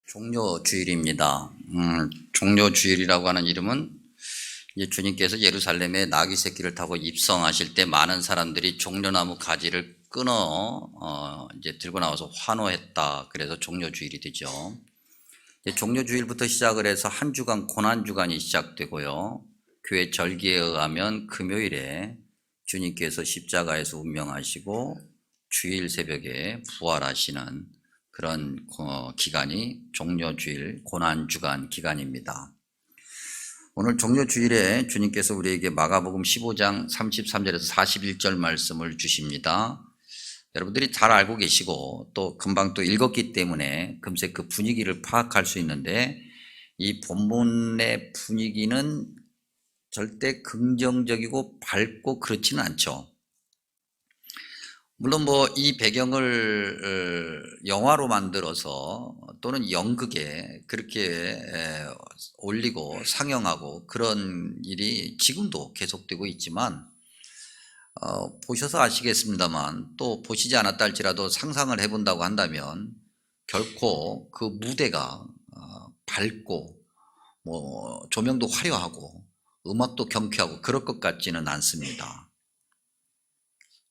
종료주일입니다. 종료주일이라고 하는 이름은 이제 주님께서 예루살렘에 나귀 새끼를 타고 입성하실 때 많은 사람들이 종려나무 가지를 끊어 이제 들고 나와서 환호했다. 그래서 종료주일이 되죠. 종료주일부터 시작을 해서 한 주간 고난주간이 시작되고요. 교회 절기에 의하면 금요일에 주님께서 십자가에서 운명하시고 주일 새벽에 부활하시는 그런 기간이 종료주일 고난주간 기간입니다. 오늘 종료주일에 주님께서 우리에게 마가복음 15장 33절에서 41절 말씀을 주십니다. 여러분들이 잘 알고 계시고 또 금방 또 읽었기 때문에 금세 그 분위기를 파악할 수 있는데, 이 본문의 분위기는 절대 긍정적이고 밝고 그렇지는 않죠. 물론 이 배경을 영화로 만들어서 또는 연극에 그렇게 올리고 상영하고 그런 일이 지금도 계속되고 있지만, 보셔서 아시겠습니다만 또 보시지 않았다 할지라도 상상을 해본다고 한다면 결코 그 무대가 밝고 조명도 화려하고 음악도 경쾌하고 그럴 것 같지는 않습니다.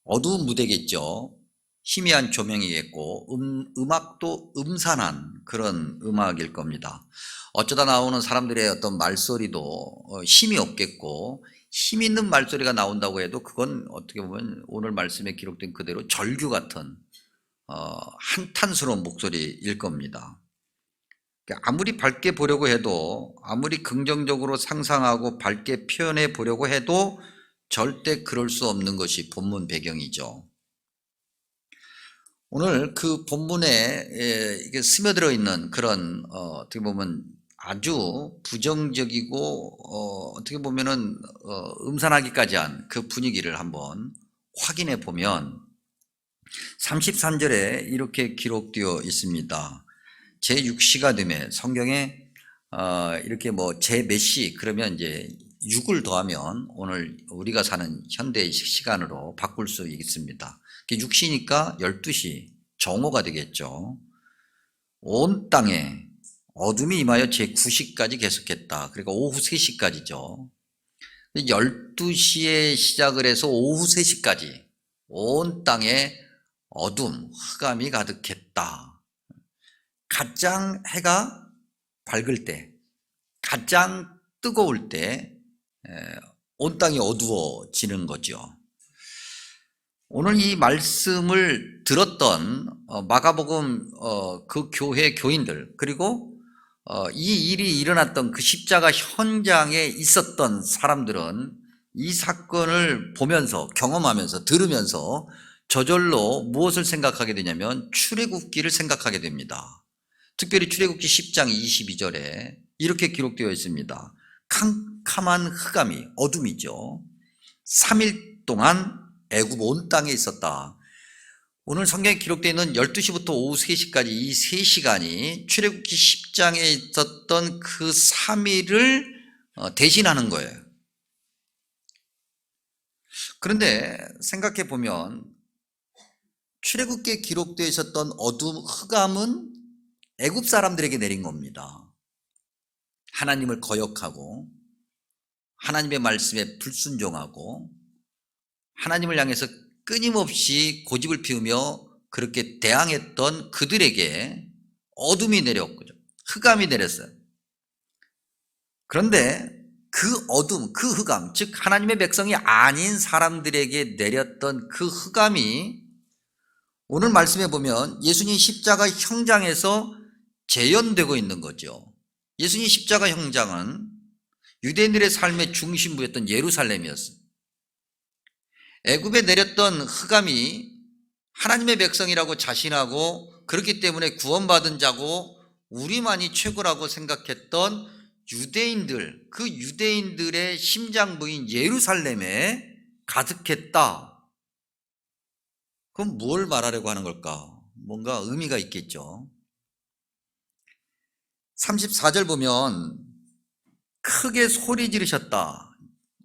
어두운 무대겠죠. 희미한 조명이겠고 음악도 음산한 그런 음악일 겁니다. 어쩌다 나오는 사람들의 어떤 말소리도 힘이 없겠고, 힘 있는 말소리가 나온다고 해도 그건 어떻게 보면 오늘 말씀에 기록된 그대로 절규 같은 한탄스러운 목소리일 겁니다. 아무리 밝게 보려고 해도, 아무리 긍정적으로 상상하고 밝게 표현해 보려고 해도 절대 그럴 수 없는 것이 본문 배경이죠. 오늘 그 본문에 이게 스며들어 있는 그런 어떻게 보면 아주 부정적이고 어떻게 보면은 음산하기까지 한 그 분위기를 한번 확인해 보면 33절에 이렇게 기록되어 있습니다. 제6시가 되면 성경에 이렇게 제 몇 시 그러면 이제 6을 더하면 오늘 우리가 사는 현대 시간으로 바꿀 수 있습니다. 6시니까 12시 정오가 되겠죠. 온 땅에 어둠이 임하여 제9시까지 계속했다. 그러니까 오후 3시까지죠. 12시에 시작을 해서 오후 3시까지 온 땅에 어둠, 흑암이 가득했다. 가장 해가 밝을 때, 가장 뜨거울 때 온 땅이 어두워지는 거죠. 오늘 이 말씀을 들었던 마가복음 그 교회 교인들, 그리고 이 일이 일어났던 그 십자가 현장에 있었던 사람들은 이 사건을 보면서, 경험하면서, 들으면서 저절로 무엇을 생각하게 되냐면 출애굽기를 생각하게 됩니다. 특별히 출애굽기 10장 22절에 이렇게 기록되어 있습니다. 캄캄한 흑암이, 어둠이죠. 3일 동안 애굽 온 땅에 있었다. 오늘 성경에 기록되어 있는 12시부터 오후 3시까지 이 3시간이 출애굽기 10장에 있었던 그 3일을 대신하는 거예요. 그런데 생각해 보면 출애굽기에 기록되어 있었던 어둠, 흑암은 애굽 사람들에게 내린 겁니다. 하나님을 거역하고 하나님의 말씀에 불순종하고 하나님을 향해서 끊임없이 고집을 피우며 그렇게 대항했던 그들에게 어둠이 내렸고 흑암이 내렸어요. 그런데 그 어둠, 그 흑암, 즉 하나님의 백성이 아닌 사람들에게 내렸던 그 흑암이 오늘 말씀해 보면 예수님 십자가 형장에서 재현되고 있는 거죠. 예수님 십자가 형장은 유대인들의 삶의 중심부였던 예루살렘이었어요. 애굽에 내렸던 흑암이 하나님의 백성이라고 자신하고 그렇기 때문에 구원받은 자고 우리만이 최고라고 생각했던 유대인들, 그 유대인들의 심장부인 예루살렘에 가득했다. 그럼 뭘 말하려고 하는 걸까? 뭔가 의미가 있겠죠. 34절 보면 크게 소리 지르셨다.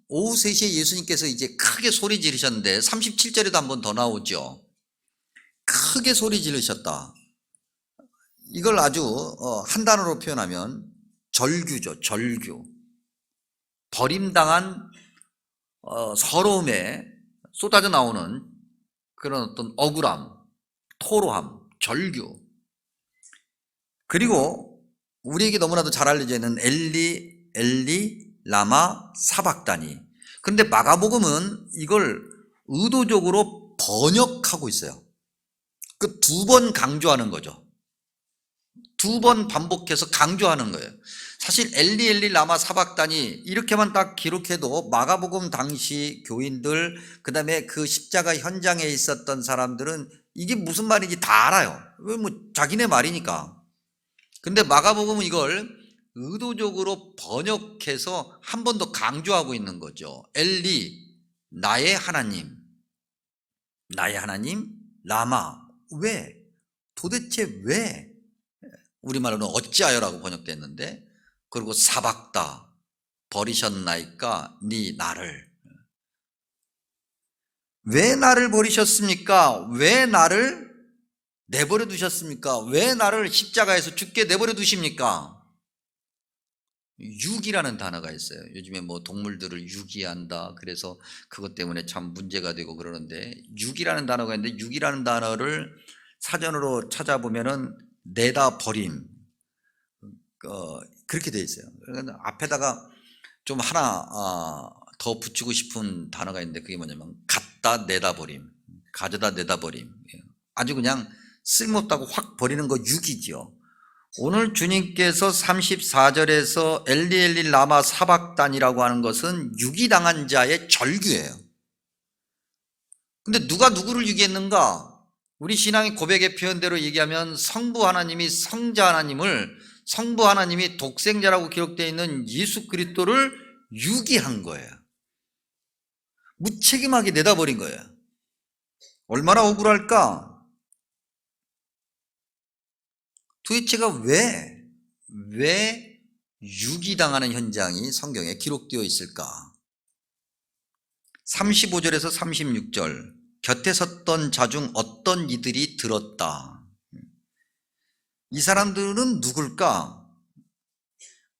오후 3시에 예수님께서 이제 크게 소리 지르셨는데 37절에도 한 번 더 나오죠. 크게 소리 지르셨다. 이걸 아주 한 단어로 표현하면 절규죠. 절규. 버림당한 서러움에 쏟아져 나오는 그런 어떤 억울함, 토로함, 절규. 그리고 우리에게 너무나도 잘 알려져 있는 엘리 라마 사박다니. 그런데 마가복음은 이걸 의도적으로 번역하고 있어요. 그 두 번 강조하는 거죠. 두 번 반복해서 강조하는 거예요. 사실 엘리 라마 사박다니 이렇게만 딱 기록해도 마가복음 당시 교인들, 그 다음에 그 십자가 현장에 있었던 사람들은 이게 무슨 말인지 다 알아요. 왜 뭐 자기네 말이니까. 근데 마가복음은 이걸 의도적으로 번역해서 한 번 더 강조하고 있는 거죠. 엘리, 나의 하나님, 나의 하나님, 라마. 왜? 도대체 왜? 우리말로는 어찌하여라고 번역됐는데, 그리고 사박다, 버리셨나이까 네 나를. 왜 나를 버리셨습니까? 왜 나를 내버려 두셨습니까? 왜 나를 십자가에서 죽게 내버려 두십니까? 유기라는 단어가 있어요. 요즘에 뭐 동물들을 유기한다, 그래서 그것 때문에 참 문제가 되고 그러는데, 유기라는 단어가 있는데, 유기라는 단어를 사전으로 찾아보면은 내다 버림, 그렇게 되어 있어요. 그러니까 앞에다가 좀 하나 더 붙이고 싶은 단어가 있는데, 그게 뭐냐면 갖다 내다 버림, 가져다 내다 버림. 아주 그냥 쓸모없다고 확 버리는 거 유기죠. 오늘 주님께서 34절에서 엘리 라마 사박단이라고 하는 것은 유기당한 자의 절규예요. 근데 누가 누구를 유기했는가? 우리 신앙의 고백의 표현대로 얘기하면 성부 하나님이 성자 하나님을, 성부 하나님이 독생자라고 기록되어 있는 예수 그리스도를 유기한 거예요. 무책임하게 내다버린 거예요. 얼마나 억울할까? 도대체가 왜 유기당하는 현장이 성경에 기록되어 있을까? 35절에서 36절, 곁에 섰던 자 중 어떤 이들이 들었다. 이 사람들은 누굴까?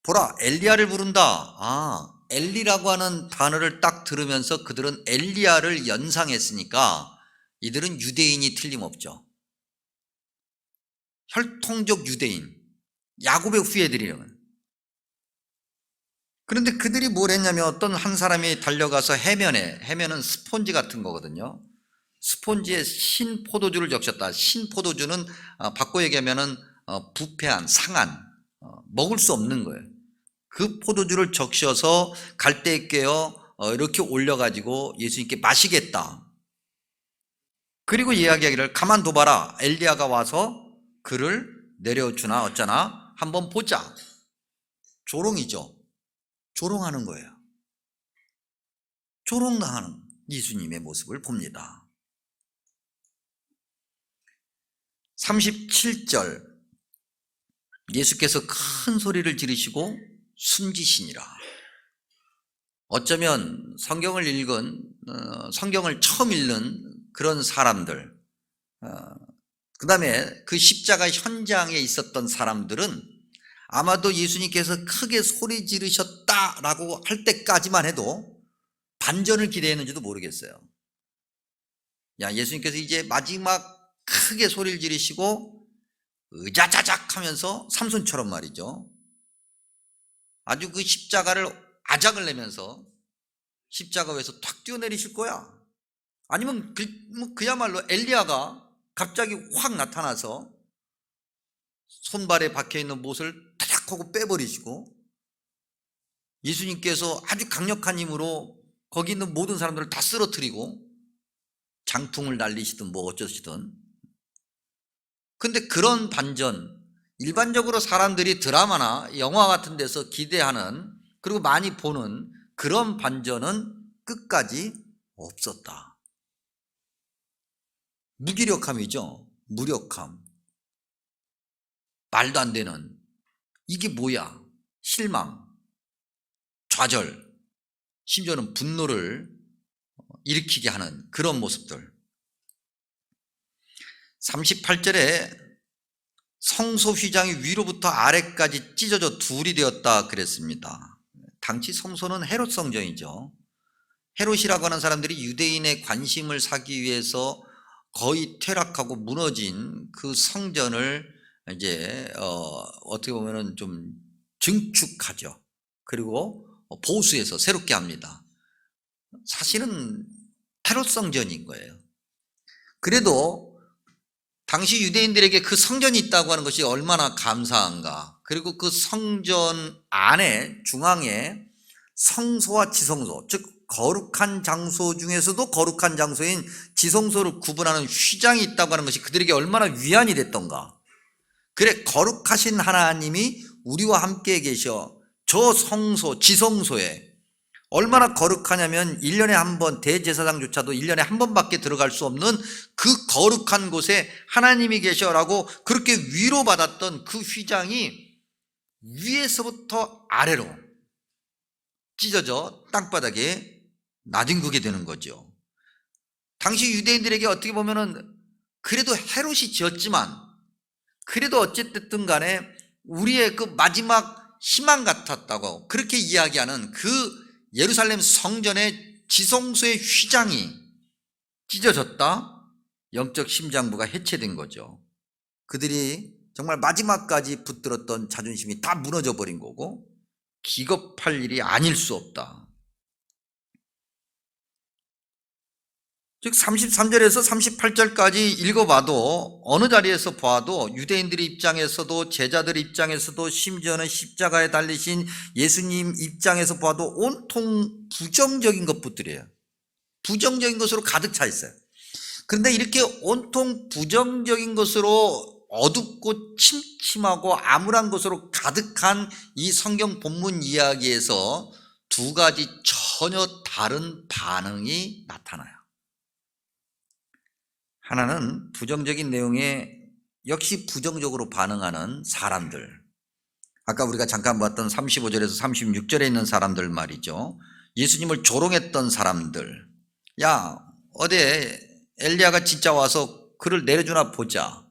보라, 엘리야를 부른다. 엘리라고 하는 단어를 딱 들으면서 그들은 엘리야를 연상했으니까 이들은 유대인이 틀림없죠. 혈통적 유대인, 야곱의 후예들이에요. 그런데 그들이 뭘 했냐면, 어떤 한 사람이 달려가서 해면은 스폰지 같은 거거든요. 스폰지에 신 포도주를 적셨다. 신 포도주는 바꿔 얘기하면은 부패한, 상한, 먹을 수 없는 거예요. 그 포도주를 적셔서 갈대에 꿰어 이렇게 올려가지고 예수님께 마시겠다. 그리고 이야기하기를, 가만둬봐라, 엘리야가 와서 그를 내려주나 어쩌나 한번 보자. 조롱이죠. 조롱하는 거예요. 조롱당하는 예수님의 모습을 봅니다. 37절, 예수께서 큰 소리를 지르시고 숨지시니라. 어쩌면 성경을 성경을 처음 읽는 그런 사람들, 그 다음에 그 십자가 현장에 있었던 사람들은 아마도 예수님께서 크게 소리 지르셨다라고 할 때까지만 해도 반전을 기대했는지도 모르겠어요. 예수님께서 이제 마지막 크게 소리를 지르시고 의자자작 하면서 삼손처럼 말이죠, 아주 그 십자가를 아작을 내면서 십자가 위에서 탁 뛰어내리실 거야. 아니면 그야말로 엘리야가 갑자기 확 나타나서 손발에 박혀있는 못을 타작 하고 빼버리시고, 예수님께서 아주 강력한 힘으로 거기 있는 모든 사람들을 다 쓰러뜨리고 장풍을 날리시든 뭐 어쩌시든. 근데 그런 반전, 일반적으로 사람들이 드라마나 영화 같은 데서 기대하는, 그리고 많이 보는 그런 반전은 끝까지 없었다. 무기력함이죠. 무력함, 말도 안 되는, 이게 뭐야, 실망, 좌절, 심지어는 분노를 일으키게 하는 그런 모습들. 38절에 성소 휘장이 위로부터 아래까지 찢어져 둘이 되었다 그랬습니다. 당시 성소는 헤롯 성전이죠. 헤롯이라고 하는 사람들이 유대인의 관심을 사기 위해서 거의 퇴락하고 무너진 그 성전을 이제 어떻게 보면은 좀 증축하죠. 그리고 보수해서 새롭게 합니다. 사실은 헤롯 성전인 거예요. 그래도 당시 유대인들에게 그 성전이 있다고 하는 것이 얼마나 감사한가. 그리고 그 성전 안에 중앙에 성소와 지성소, 즉 거룩한 장소 중에서도 거룩한 장소인 지성소를 구분하는 휘장이 있다고 하는 것이 그들에게 얼마나 위안이 됐던가. 그래, 거룩하신 하나님이 우리와 함께 계셔 저 성소, 지성소에 얼마나 거룩하냐면 1년에 한 번, 대제사장조차도 1년에 한 번밖에 들어갈 수 없는 그 거룩한 곳에 하나님이 계셔라고 그렇게 위로받았던 그 휘장이 위에서부터 아래로 찢어져 땅바닥에 나뒹구게 되는 거죠. 당시 유대인들에게 어떻게 보면은 그래도 헤롯이 지었지만 그래도 어쨌든 간에 우리의 그 마지막 희망 같았다고 그렇게 이야기하는 그 예루살렘 성전의 지성소의 휘장이 찢어졌다. 영적 심장부가 해체된 거죠. 그들이 정말 마지막까지 붙들었던 자존심이 다 무너져 버린 거고 기겁할 일이 아닐 수 없다. 즉 33절에서 38절까지 읽어봐도 어느 자리에서 보아도 유대인들의 입장에서도 제자들 입장에서도 심지어는 십자가에 달리신 예수님 입장에서 보아도 온통 부정적인 것뿐이에요. 부정적인 것으로 가득 차 있어요. 그런데 이렇게 온통 부정적인 것으로 어둡고 침침하고 암울한 것으로 가득한 이 성경 본문 이야기에서 두 가지 전혀 다른 반응이 나타나요. 하나는 부정적인 내용에 역시 부정적으로 반응하는 사람들. 아까 우리가 잠깐 봤던 35절에서 36절에 있는 사람들 말이죠. 예수님을 조롱했던 사람들. 야, 어디 엘리야가 진짜 와서 그를 내려주나 보자.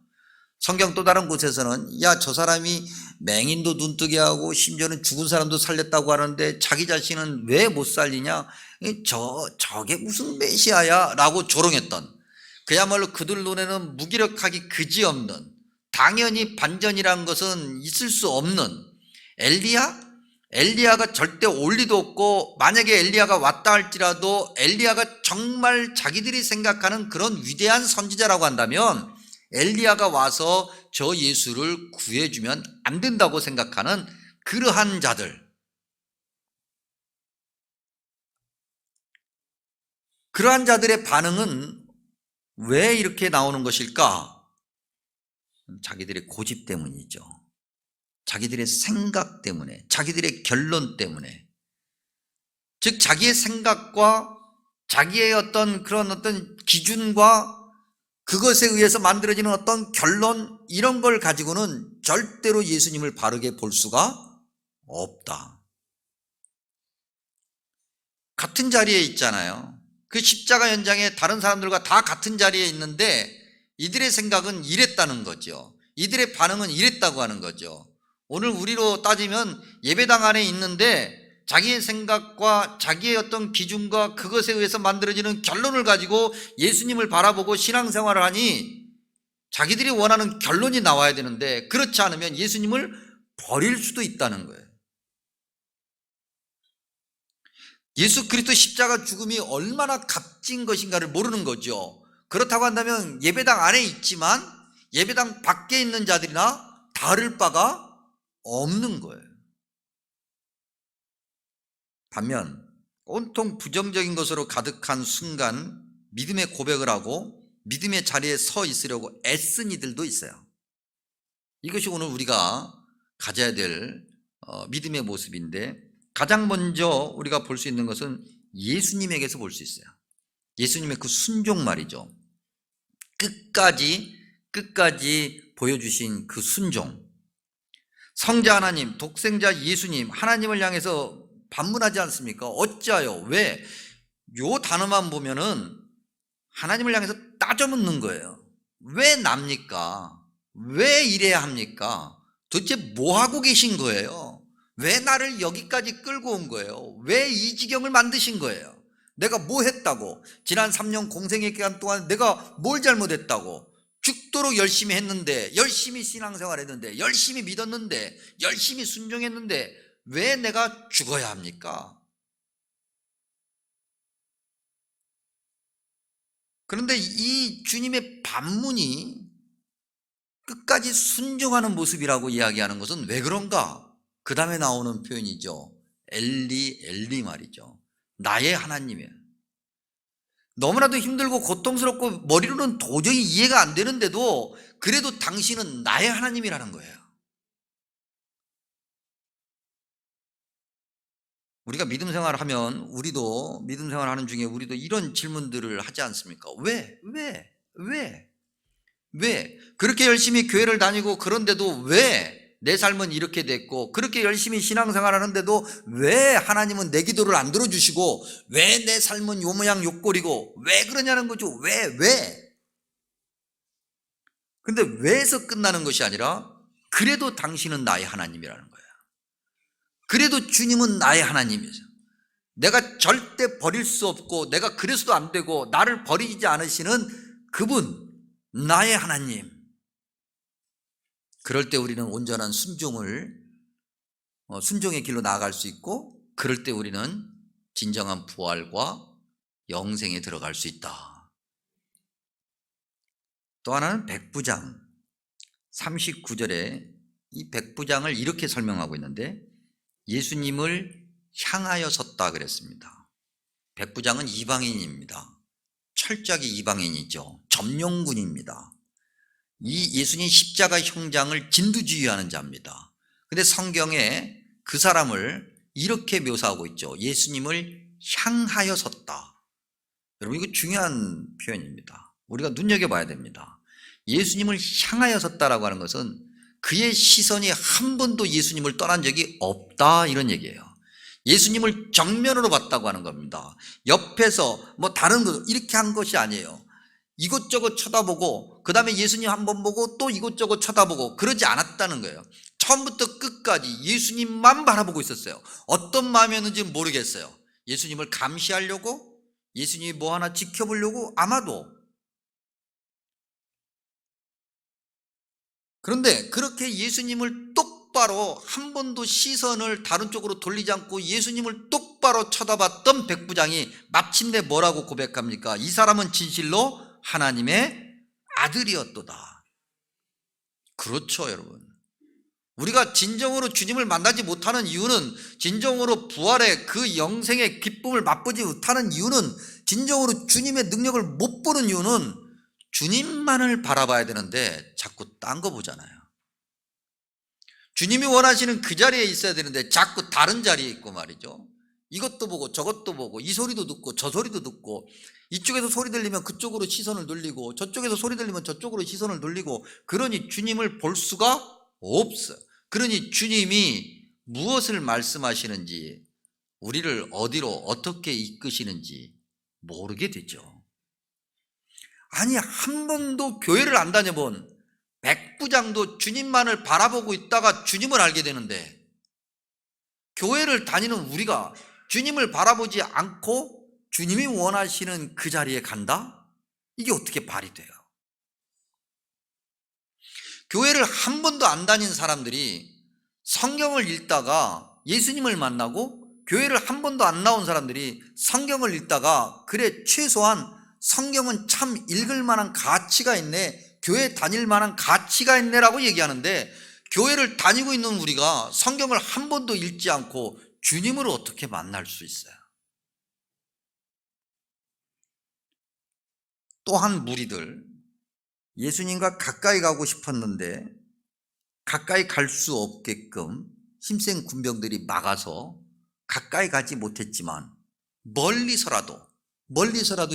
성경 또 다른 곳에서는 야, 저 사람이 맹인도 눈뜨게 하고 심지어는 죽은 사람도 살렸다고 하는데 자기 자신은 왜 못 살리냐? 저게 무슨 메시아야? 라고 조롱했던, 그야말로 그들 눈에는 무기력하기 그지없는, 당연히 반전이라는 것은 있을 수 없는 엘리야가 절대 올 리도 없고, 만약에 엘리야가 왔다 할지라도 엘리야가 정말 자기들이 생각하는 그런 위대한 선지자라고 한다면 엘리야가 와서 저 예수를 구해주면 안 된다고 생각하는 그러한 자들, 그러한 자들의 반응은 왜 이렇게 나오는 것일까? 자기들의 고집 때문이죠. 자기들의 생각 때문에, 자기들의 결론 때문에. 즉 자기의 생각과 자기의 그런 어떤 기준과 그것에 의해서 만들어지는 어떤 결론, 이런 걸 가지고는 절대로 예수님을 바르게 볼 수가 없다. 같은 자리에 있잖아요. 그 십자가 현장에 다른 사람들과 다 같은 자리에 있는데 이들의 생각은 이랬다는 거죠. 이들의 반응은 이랬다고 하는 거죠. 오늘 우리로 따지면 예배당 안에 있는데 자기의 생각과 자기의 어떤 기준과 그것에 의해서 만들어지는 결론을 가지고 예수님을 바라보고 신앙생활을 하니 자기들이 원하는 결론이 나와야 되는데 그렇지 않으면 예수님을 버릴 수도 있다는 거예요. 예수 그리스도 십자가 죽음이 얼마나 값진 것인가를 모르는 거죠. 그렇다고 한다면 예배당 안에 있지만 예배당 밖에 있는 자들이나 다를 바가 없는 거예요. 반면 온통 부정적인 것으로 가득한 순간 믿음의 고백을 하고 믿음의 자리에 서 있으려고 애쓴 이들도 있어요. 이것이 오늘 우리가 가져야 될 믿음의 모습인데, 가장 먼저 우리가 볼 수 있는 것은 예수님에게서 볼 수 있어요. 예수님의 그 순종 말이죠. 끝까지 보여주신 그 순종. 성자 하나님, 독생자 예수님, 하나님을 향해서 반문하지 않습니까? 어찌하여? 왜? 요 단어만 보면은 하나님을 향해서 따져 묻는 거예요. 왜 납니까? 왜 이래야 합니까? 도대체 뭐 하고 계신 거예요? 왜 나를 여기까지 끌고 온 거예요? 왜 이 지경을 만드신 거예요? 내가 뭐 했다고? 지난 3년 공생의 기간 동안 내가 뭘 잘못했다고? 죽도록 열심히 했는데, 열심히 신앙생활 했는데, 열심히 믿었는데, 열심히 순종했는데 왜 내가 죽어야 합니까? 그런데 이 주님의 반문이 끝까지 순종하는 모습이라고 이야기하는 것은 왜 그런가? 그 다음에 나오는 표현이죠. 엘리 엘리 말이죠. 나의 하나님이에요. 너무나도 힘들고 고통스럽고 머리로는 도저히 이해가 안 되는데도 그래도 당신은 나의 하나님이라는 거예요. 우리가 믿음 생활을 하면 우리도 믿음 생활 하는 중에 우리도 이런 질문들을 하지 않습니까? 왜? 그렇게 열심히 교회를 다니고 그런데도 왜 내 삶은 이렇게 됐고, 그렇게 열심히 신앙생활 하는데도 왜 하나님은 내 기도를 안 들어주시고, 왜 내 삶은 요 모양 요 꼴이고, 왜 그러냐는 거죠. 왜? 근데 왜에서 끝나는 것이 아니라 그래도 당신은 나의 하나님이라는 거예요. 그래도 주님은 나의 하나님이죠. 내가 절대 버릴 수 없고 내가 그래서도 안 되고 나를 버리지 않으시는 그분, 나의 하나님. 그럴 때 우리는 온전한 순종의 길로 나아갈 수 있고, 그럴 때 우리는 진정한 부활과 영생에 들어갈 수 있다. 또 하나는 백부장 39절에 이 백부장을 이렇게 설명하고 있는데, 예수님을 향하여 섰다 그랬습니다. 백부장은 이방인입니다. 철저하게 이방인이죠. 점령군입니다. 이 예수님 십자가 형장을 진두지휘하는 자입니다. 그런데 성경에 그 사람을 이렇게 묘사하고 있죠. 예수님을 향하여 섰다. 여러분, 이거 중요한 표현입니다. 우리가 눈여겨봐야 됩니다. 예수님을 향하여 섰다라고 하는 것은 그의 시선이 한 번도 예수님을 떠난 적이 없다, 이런 얘기예요. 예수님을 정면으로 봤다고 하는 겁니다. 옆에서 뭐 다른 거 이렇게 한 것이 아니에요. 이것저것 쳐다보고 그 다음에 예수님 한 번 보고 또 이것저것 쳐다보고 그러지 않았다는 거예요. 처음부터 끝까지 예수님만 바라보고 있었어요. 어떤 마음이었는지 모르겠어요. 예수님을 감시하려고, 예수님이 뭐 하나 지켜보려고, 아마도. 그런데 그렇게 예수님을 똑바로 한 번도 시선을 다른 쪽으로 돌리지 않고 예수님을 똑바로 쳐다봤던 백부장이 마침내 뭐라고 고백합니까? 이 사람은 진실로 하나님의 아들이었도다. 그렇죠, 여러분. 우리가 진정으로 주님을 만나지 못하는 이유는, 진정으로 부활의 그 영생의 기쁨을 맛보지 못하는 이유는, 진정으로 주님의 능력을 못 보는 이유는 주님만을 바라봐야 되는데 자꾸 딴 거 보잖아요. 주님이 원하시는 그 자리에 있어야 되는데 자꾸 다른 자리에 있고 말이죠. 이것도 보고 저것도 보고 이 소리도 듣고 저 소리도 듣고, 이쪽에서 소리 들리면 그쪽으로 시선을 돌리고 저쪽에서 소리 들리면 저쪽으로 시선을 돌리고, 그러니 주님을 볼 수가 없어요. 그러니 주님이 무엇을 말씀하시는지, 우리를 어디로 어떻게 이끄시는지 모르게 되죠. 아니, 한 번도 교회를 안 다녀본 백부장도 주님만을 바라보고 있다가 주님을 알게 되는데, 교회를 다니는 우리가 주님을 바라보지 않고 주님이 원하시는 그 자리에 간다? 이게 어떻게 말이 돼요? 교회를 한 번도 안 다닌 사람들이 성경을 읽다가 예수님을 만나고, 교회를 한 번도 안 나온 사람들이 성경을 읽다가 그래, 최소한 성경은 참 읽을 만한 가치가 있네, 교회 다닐 만한 가치가 있네라고 얘기하는데, 교회를 다니고 있는 우리가 성경을 한 번도 읽지 않고 주님을 어떻게 만날 수 있어요? 또한 무리들, 예수님과 가까이 가고 싶었는데 가까이 갈 수 없게끔 힘센 군병들이 막아서 가까이 가지 못했지만, 멀리서라도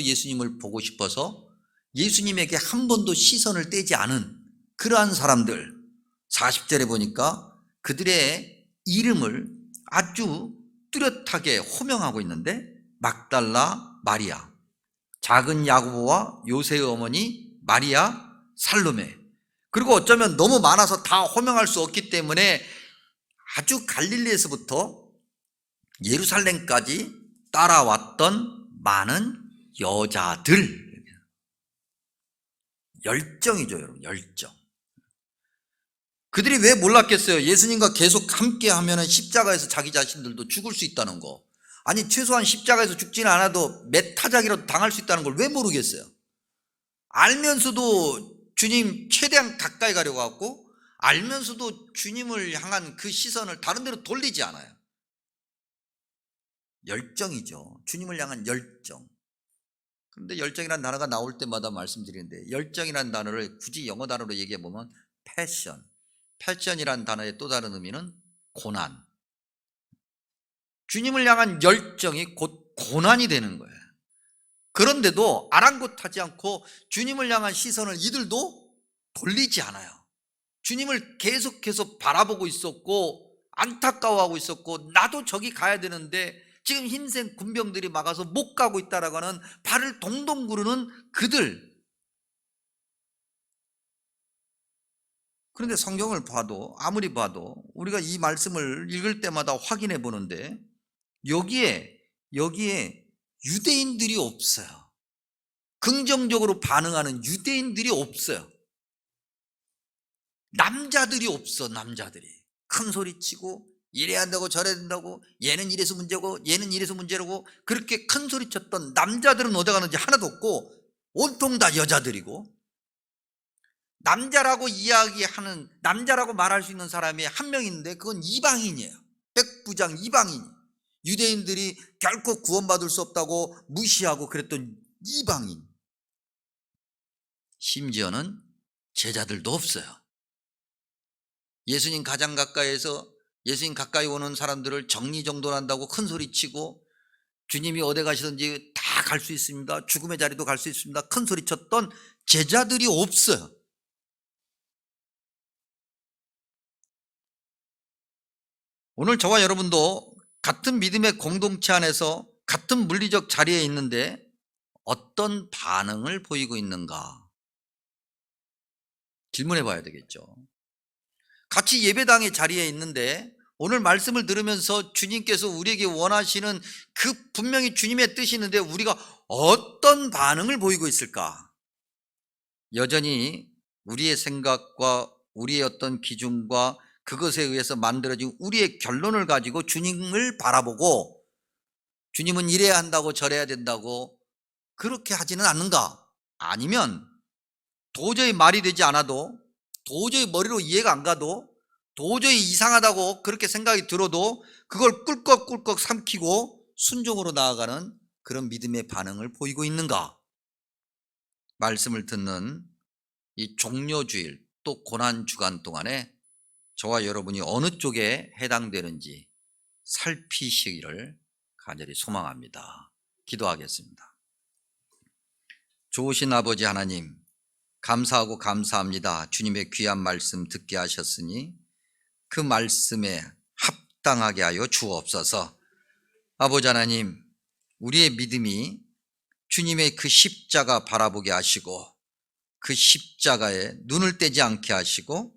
예수님을 보고 싶어서 예수님에게 한 번도 시선을 떼지 않은 그러한 사람들, 40절에 보니까 그들의 이름을 아주 뚜렷하게 호명하고 있는데, 막달라 마리아, 작은 야고보와 요새의 어머니 마리아 살로메, 그리고 어쩌면 너무 많아서 다 호명할 수 없기 때문에 아주 갈릴리에서부터 예루살렘까지 따라왔던 많은 여자들. 열정이죠, 여러분. 열정. 그들이 왜 몰랐겠어요? 예수님과 계속 함께 하면 십자가에서 자기 자신들도 죽을 수 있다는 거. 아니 최소한 십자가에서 죽지는 않아도 몇 타작이라도 당할 수 있다는 걸 왜 모르겠어요? 알면서도 주님 최대한 가까이 가려고 하고, 알면서도 주님을 향한 그 시선을 다른 데로 돌리지 않아요. 열정이죠. 주님을 향한 열정. 그런데 열정이라는 단어가 나올 때마다 말씀드리는데, 열정이라는 단어를 굳이 영어 단어로 얘기해 보면 패션. 패션이라는 단어의 또 다른 의미는 고난. 주님을 향한 열정이 곧 고난이 되는 거예요. 그런데도 아랑곳하지 않고 주님을 향한 시선을 이들도 돌리지 않아요. 주님을 계속해서 바라보고 있었고 안타까워하고 있었고, 나도 저기 가야 되는데 지금 흰색 군병들이 막아서 못 가고 있다라고 하는 발을 동동 구르는 그들. 그런데 성경을 봐도 아무리 봐도 우리가 이 말씀을 읽을 때마다 확인해 보는데 여기에 유대인들이 없어요. 긍정적으로 반응하는 유대인들이 없어요. 남자들이 없어. 남자들이 큰 소리 치고 이래야 한다고 저래야 된다고, 얘는 이래서 문제고 얘는 이래서 문제라고 그렇게 큰 소리 쳤던 남자들은 어디 가는지 하나도 없고 온통 다 여자들이고, 남자라고 이야기하는, 남자라고 말할 수 있는 사람이 한 명 있는데 그건 이방인이에요. 백부장 이방인. 유대인들이 결코 구원받을 수 없다고 무시하고 그랬던 이방인. 심지어는 제자들도 없어요. 예수님 가장 가까이에서 예수님 가까이 오는 사람들을 정리정돈한다고 큰 소리치고, 주님이 어디 가시든지 다 갈 수 있습니다, 죽음의 자리도 갈 수 있습니다, 큰 소리 쳤던 제자들이 없어요. 오늘 저와 여러분도 같은 믿음의 공동체 안에서 같은 물리적 자리에 있는데 어떤 반응을 보이고 있는가 질문해 봐야 되겠죠. 같이 예배당의 자리에 있는데 오늘 말씀을 들으면서 주님께서 우리에게 원하시는 그 분명히 주님의 뜻이 있는데 우리가 어떤 반응을 보이고 있을까? 여전히 우리의 생각과 우리의 어떤 기준과 그것에 의해서 만들어진 우리의 결론을 가지고 주님을 바라보고, 주님은 이래야 한다고 저래야 된다고 그렇게 하지는 않는가? 아니면 도저히 말이 되지 않아도, 도저히 머리로 이해가 안 가도, 도저히 이상하다고 그렇게 생각이 들어도 그걸 꿀꺽꿀꺽 삼키고 순종으로 나아가는 그런 믿음의 반응을 보이고 있는가? 말씀을 듣는 이 종료주일 또 고난주간 동안에 저와 여러분이 어느 쪽에 해당되는지 살피시기를 간절히 소망합니다. 기도하겠습니다. 좋으신 아버지 하나님, 감사하고 감사합니다. 주님의 귀한 말씀 듣게 하셨으니 그 말씀에 합당하게 하여 주옵소서. 아버지 하나님, 우리의 믿음이 주님의 그 십자가 바라보게 하시고 그 십자가에 눈을 떼지 않게 하시고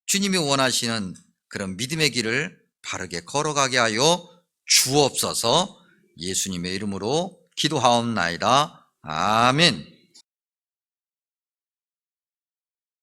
주님이 원하시는 그런 믿음의 길을 바르게 걸어가게 하여 주옵소서. 예수님의 이름으로 기도하옵나이다. 아멘.